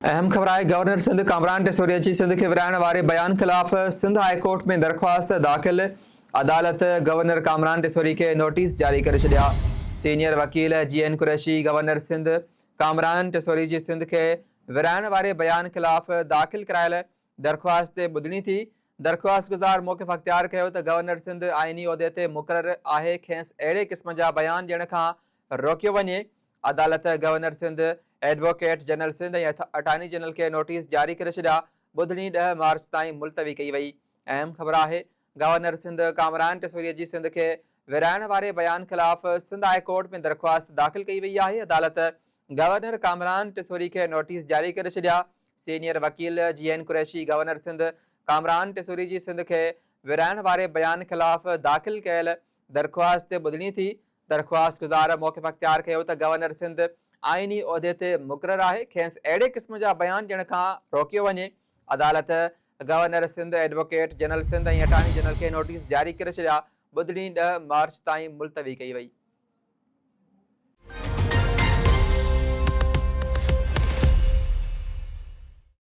अहम ख़बर आहे। गवर्नर सिंध कामरान टेसोरिया जी सिंध के विराइण वारे बयान ख़िलाफ़ सिंध हाई कोर्ट में दरख़्वास्त दाख़िल। अदालत गवर्नर कामरान टेसोरी के नोटिस जारी करे छॾिया। सीनियर वकील GN कुरैशी गवर्नर सिंध कामरान टेसोरी जी सिंध के विराइण वारे बयान ख़िलाफ़ दाख़िल करायल दरख़्वास्त ते ॿुधणी थी। दरख़्वास्त गुज़ार मौक़िफ़ अख़्तियार कयो त गवर्नर सिंध आइनी उहिदे ते मुक़ररु आहे, खेसि अहिड़े क़िस्म जा बयान ॾियण खां रोकियो वञे। अदालत governor Sindh, advocate general Sindh ऐं अटॉर्नी जनरल के नोटिस जारी करे छॾिया। ॿुधणी 10 मार्च ताईं मुलतवी कई वई। अहम ख़बर आहे। गवर्नर सिंध कामरान टेसोरिया जी सिंध के विराइण वारे बयान ख़िलाफ़ सिंध हाई कोर्ट में दरख़्वास्त दाख़िल कई वई आहे। अदालत गवर्नर कामरान टेसोरी के नोटिस जारी करे छॾिया। सीनियर वकील GN कुरैशी गवर्नर सिंध कामरान टेसोरी जी सिंध के विराइण वारे बयान ख़िलाफ़ दाख़िल कयल दरख़्वास्त ते ॿुधणी थी। दरख़्वास्त गुज़ार मौक़िफ़ अख़्तियार कयो त गवर्नर सिंध आइनी उहिदे ते मुक़ररु आहे, खेसि अहिड़े क़िस्म जा बयान ॾियण खां रोकियो वञे। अदालत governor Sindh, advocate general Sindh ऐं अटॉर्नी जनरल के नोटिस जारी करे छॾिया। ॿुधणी 10 मार्च ताईं मुलतवी कई वई।